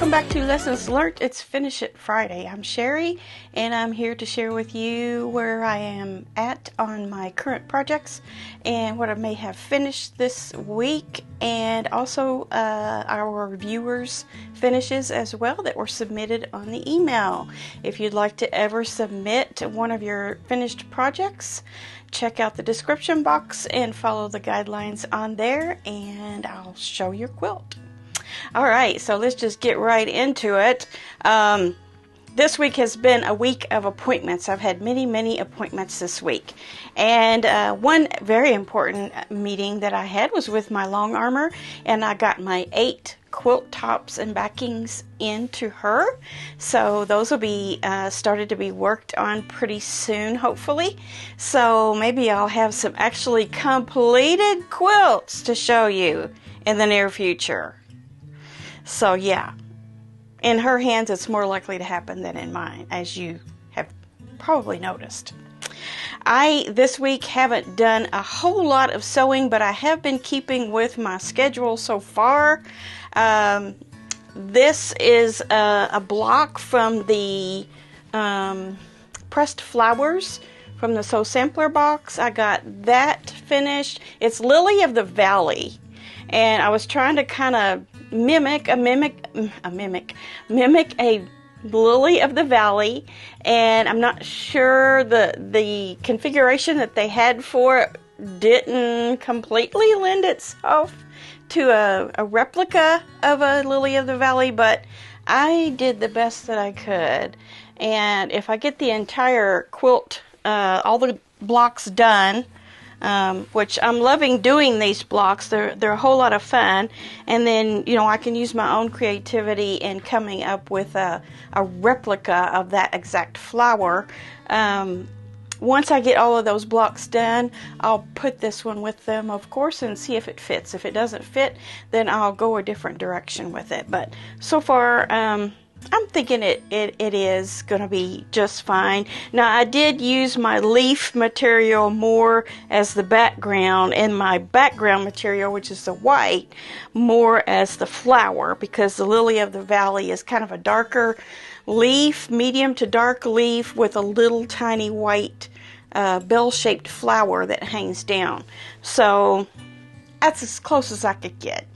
welcome back to Lessons Learned. It's Finish It Friday. I'm Sherry, and I'm here to share with you where I am at on my current projects and what I may have finished this week, and also our viewers' finishes as well that were submitted on the email. If you'd like to ever submit one of your finished projects, check out the description box and follow the guidelines on there, and I'll show your quilt. Alright, so let's just get right into it. This week has been a week of appointments. I've had many appointments this week. And one very important meeting that I had was with my long armor, and I got my 8 quilt tops and backings into her. So those will be started to be worked on pretty soon, hopefully. So maybe I'll have some actually completed quilts to show you in the near future. So yeah, in her hands it's more likely to happen than in mine, as you have probably noticed. I this week haven't done a whole lot of sewing, but I have been keeping with my schedule so far. This is a block from the pressed flowers from the Sew Sampler box. I got that finished. It's Lily of the Valley, and I was trying to kind of mimic a Lily of the Valley, and I'm not sure the configuration that they had for it didn't completely lend itself to a replica of a Lily of the Valley, but I did the best that I could. And if I get the entire quilt, all the blocks done, which I'm loving doing these blocks. They're a whole lot of fun, and then I can use my own creativity in coming up with a replica of that exact flower. Once I get all of those blocks done, I'll put this one with them, of course, and see if it fits. If it doesn't fit, then I'll go a different direction with it. But so far, I'm thinking it is going to be just fine. Now, I did use my leaf material more as the background, and my background material, which is the white, more as the flower, because the Lily of the Valley is kind of a darker leaf, medium to dark leaf, with a little tiny white bell-shaped flower that hangs down. So that's as close as I could get.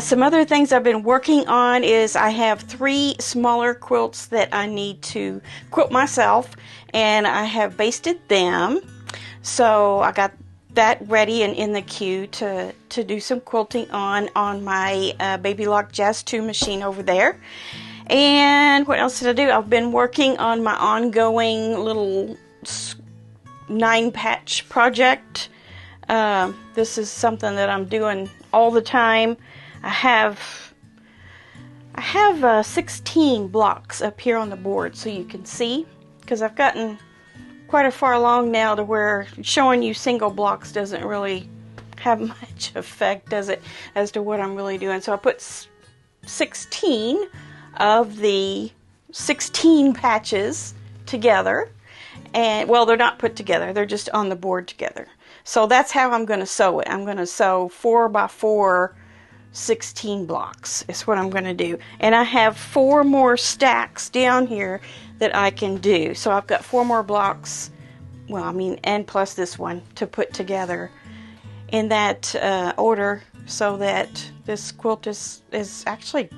Some other things I've been working on is I have 3 smaller quilts that I need to quilt myself, and I have basted them. So I got that ready and in the queue to do some quilting on my Baby Lock Jazz 2 machine over there. And what else did I do? I've been working on my ongoing little 9-patch project. This is something that I'm doing all the time. I have 16 blocks up here on the board, so you can see, because I've gotten quite a far along now to where showing you single blocks doesn't really have much effect, does it, as to what I'm really doing. So I put 16 of the 16 patches together, and well, they're not put together, they're just on the board together. So that's how I'm going to sew it. I'm going to sew 4x4 16 blocks is what I'm going to do. And I have 4 more stacks down here that I can do. So I've got 4 more blocks, and plus this one to put together in that order, so that this quilt is actually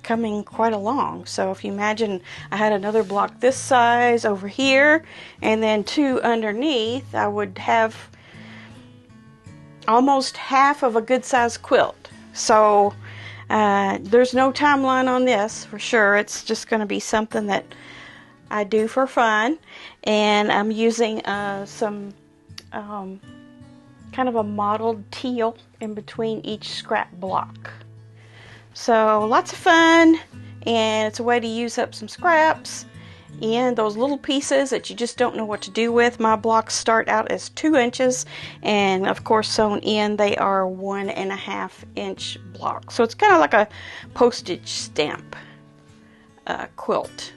coming quite along. So if you imagine I had another block this size over here and then 2 underneath, I would have almost half of a good size quilt. So there's no timeline on this for sure. It's just going to be something that I do for fun, and I'm using some kind of a mottled teal in between each scrap block. So lots of fun, and it's a way to use up some scraps and those little pieces that you just don't know what to do with. My blocks start out as 2 inches, and of course sewn in they are 1.5 inch blocks. So it's kind of like a postage stamp quilt,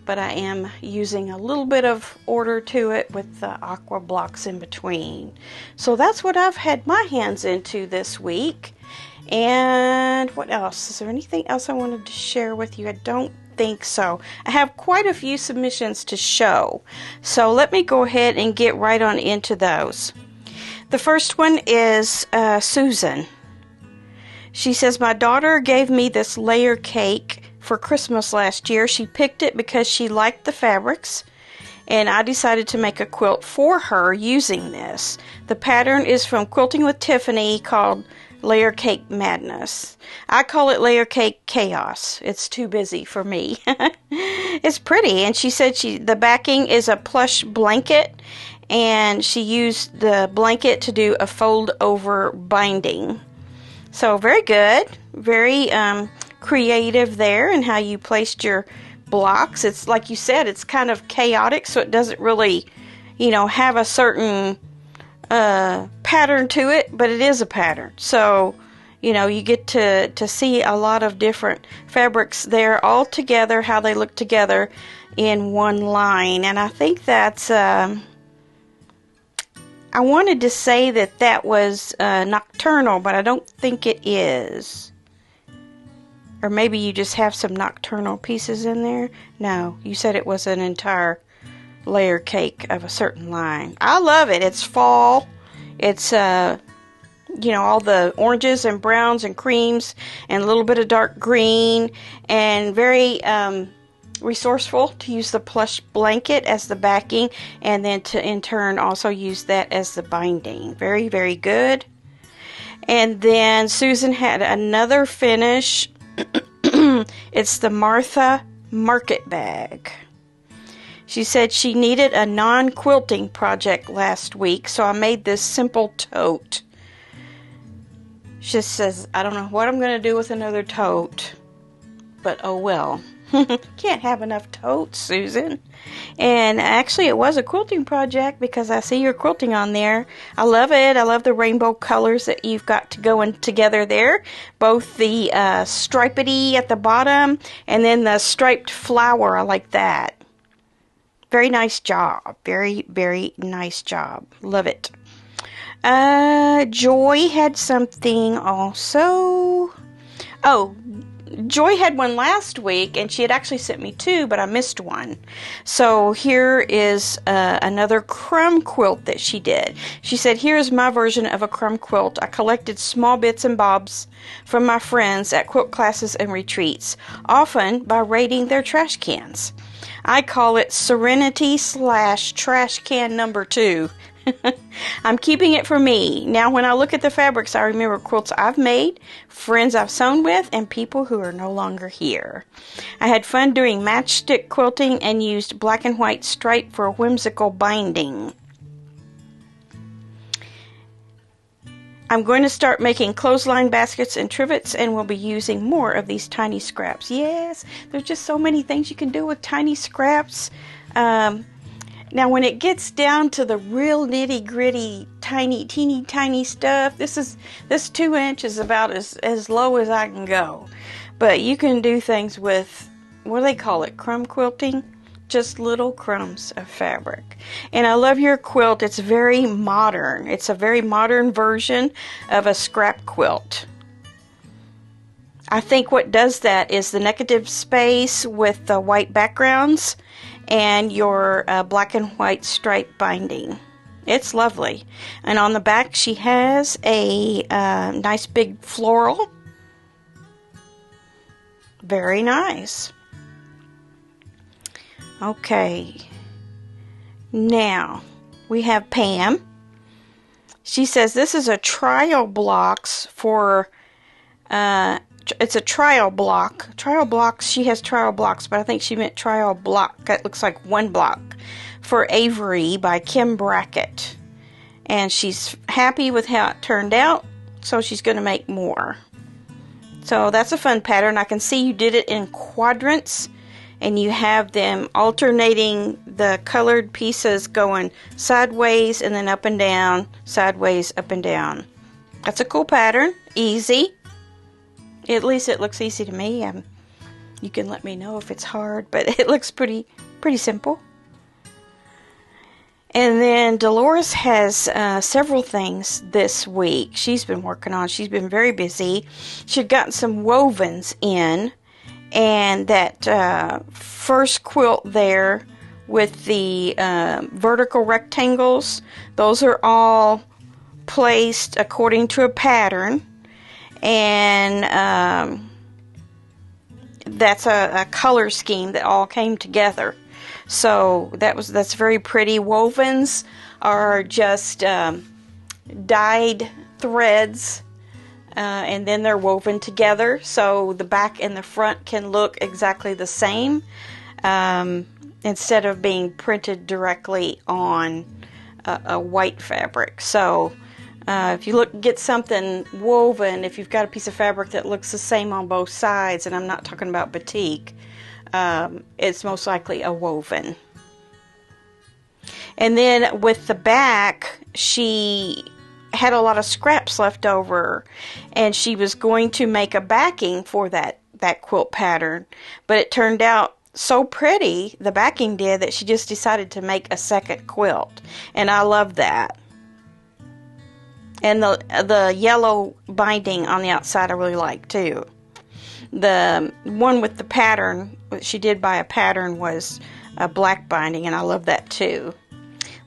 but I am using a little bit of order to it with the aqua blocks in between. So that's what I've had my hands into this week. And what else? Is there anything else I wanted to share with you? I don't think so. I have quite a few submissions to show. So let me go ahead and get right on into those. The first one is Susan. She says, my daughter gave me this layer cake for Christmas last year. She picked it because she liked the fabrics, and I decided to make a quilt for her using this. The pattern is from Quilting with Tiffany, called Layer Cake Madness. I call it Layer Cake Chaos. It's too busy for me. It's pretty, and she said the backing is a plush blanket, and she used the blanket to do a fold over binding. So very good, very creative there in how you placed your blocks. It's like you said, it's kind of chaotic, so it doesn't really, have a certain pattern to it, but it is a pattern. So, you get to see a lot of different fabrics there all together, how they look together in one line. And I think that's, I wanted to say that was nocturnal, but I don't think it is. Or maybe you just have some nocturnal pieces in there. No, you said it was an entire layer cake of a certain line. I love it. It's fall. It's, all the oranges and browns and creams and a little bit of dark green, and very resourceful to use the plush blanket as the backing, and then to in turn also use that as the binding. Very, very good. And then Susan had another finish. It's the Martha Market Bag. She said she needed a non-quilting project last week, so I made this simple tote. She just says, I don't know what I'm going to do with another tote, but oh well. Can't have enough totes, Susan. And actually it was a quilting project because I see your quilting on there. I love it. I love the rainbow colors that you've got to go in together there. Both the stripedy at the bottom and then the striped flower. I like that. Very nice job. Very, very nice job. Love it. Joy had something also. Oh, Joy had one last week, and she had actually sent me two, but I missed one. So here is another crumb quilt that she did. She said, here's my version of a crumb quilt. I collected small bits and bobs from my friends at quilt classes and retreats, often by raiding their trash cans. I call it Serenity / trash can number 2. I'm keeping it for me. Now, when I look at the fabrics, I remember quilts I've made, friends I've sewn with, and people who are no longer here. I had fun doing matchstick quilting and used black and white stripe for a whimsical binding. I'm going to start making clothesline baskets and trivets, and we'll be using more of these tiny scraps. Yes, there's just so many things you can do with tiny scraps. Now, when it gets down to the real nitty-gritty, teeny tiny stuff, this 2 inch is about as low as I can go. But you can do things with, what do they call it, crumb quilting? Just little crumbs of fabric. And I love your quilt. It's very modern. It's a very modern version of a scrap quilt. I think what does that is the negative space with the white backgrounds and your black and white stripe binding. It's lovely. And on the back she has a nice big floral. Very nice. Okay. Now we have Pam. She says this is a trial blocks for it's a trial block. Trial blocks, she has trial blocks, but I think she meant trial block. It looks like one block for Avery by Kim Brackett. And she's happy with how it turned out, so she's going to make more. So that's a fun pattern. I can see you did it in quadrants, and you have them alternating the colored pieces going sideways and then up and down, sideways, up and down. That's a cool pattern. Easy. At least it looks easy to me. You can let me know if it's hard, but it looks pretty simple. And then Dolores has several things this week she's been working on. She's been very busy. She'd gotten some wovens in, and that first quilt there with the vertical rectangles, those are all placed according to a pattern, and that's a color scheme that all came together. So that's very pretty. Wovens are just dyed threads, and then they're woven together, so the back and the front can look exactly the same, instead of being printed directly on a white fabric. So if you get something woven, if you've got a piece of fabric that looks the same on both sides, and I'm not talking about batik, it's most likely a woven. And then with the back, she had a lot of scraps left over, and she was going to make a backing for that quilt pattern, but it turned out so pretty, the backing did, that she just decided to make a second quilt, and I love that. And the yellow binding on the outside I really like too. The one with the pattern, she did buy a pattern, was a black binding, and I love that too.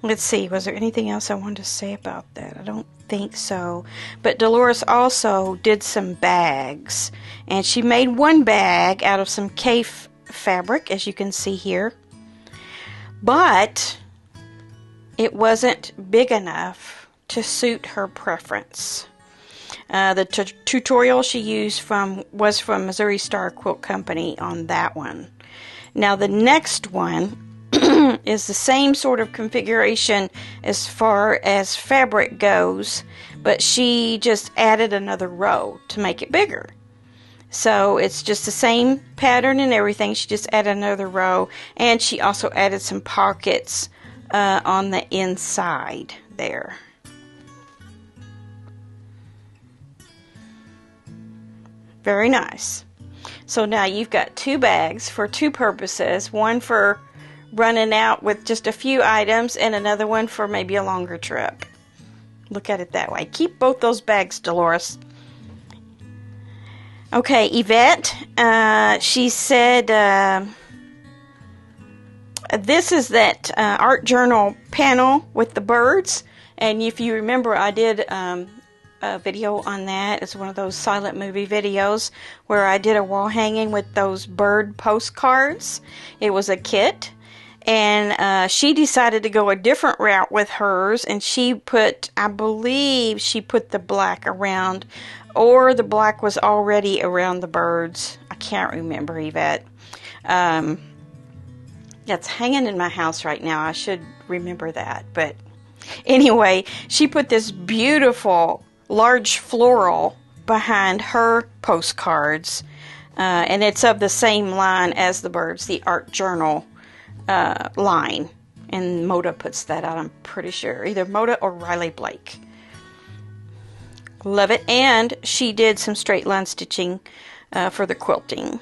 Let's see, was there anything else I wanted to say about that? I don't think so. But Dolores also did some bags, and she made one bag out of some Kaffe fabric, as you can see here. But it wasn't big enough to suit her preference. The tutorial she used was from Missouri Star Quilt Company on that one. Now the next one is the same sort of configuration as far as fabric goes, but she just added another row to make it bigger. So it's just the same pattern and everything, she just added another row, and she also added some pockets on the inside there. Very nice. So now you've got two bags for two purposes. One for running out with just a few items, and another one for maybe a longer trip. Look at it that way. Keep both those bags, Dolores. Okay, Yvette, she said this is that art journal panel with the birds. And if you remember, I did a video on that. It's one of those silent movie videos where I did a wall hanging with those bird postcards. It was a kit, and she decided to go a different route with hers, and she put, I believe she put the black around, or the black was already around the birds. I can't remember, Yvette. That's hanging in my house right now. I should remember that. But anyway, she put this beautiful large floral behind her postcards, and it's of the same line as the birds, the art journal line, and Moda puts that out, I'm pretty sure, either Moda or Riley Blake. Love it. And she did some straight line stitching for the quilting.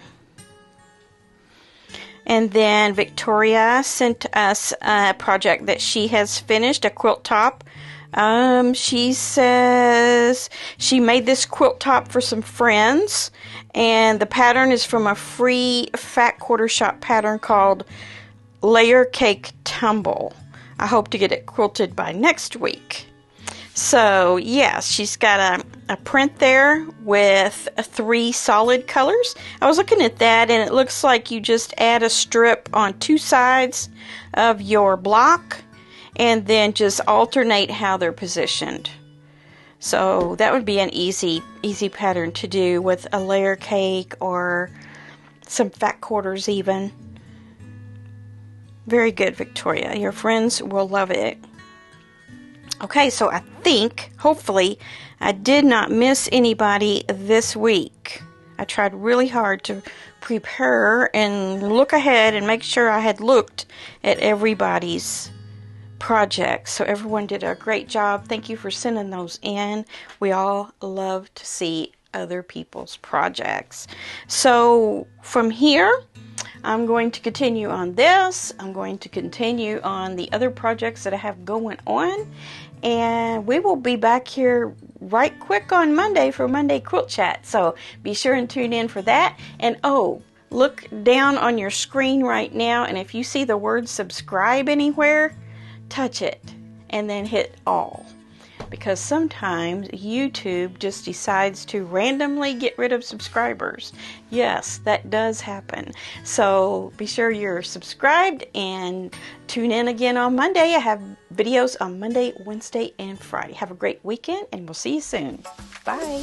And then Victoria sent us a project that she has finished, a quilt top. She says she made this quilt top for some friends, and the pattern is from a free Fat Quarter Shop pattern called Layer Cake Tumble. I hope to get it quilted by next week. So yes, she's got a print there with 3 solid colors. I was looking at that, and it looks like you just add a strip on 2 sides of your block, and then just alternate how they're positioned. So that would be an easy pattern to do with a layer cake or some fat quarters even. Very good, Victoria. Your friends will love it. Okay, so I think, hopefully, I did not miss anybody this week. I tried really hard to prepare and look ahead and make sure I had looked at everybody's projects. So everyone did a great job. Thank you for sending those in. We all love to see other people's projects. So from here, I'm going to continue on this. I'm going to continue on the other projects that I have going on. And we will be back here right quick on Monday for Monday Quilt Chat. So be sure and tune in for that. And oh, look down on your screen right now, and if you see the word subscribe anywhere, touch it and then hit all. Because sometimes YouTube just decides to randomly get rid of subscribers. Yes, that does happen. So be sure you're subscribed and tune in again on Monday. I have videos on Monday, Wednesday, and Friday. Have a great weekend, and we'll see you soon. Bye.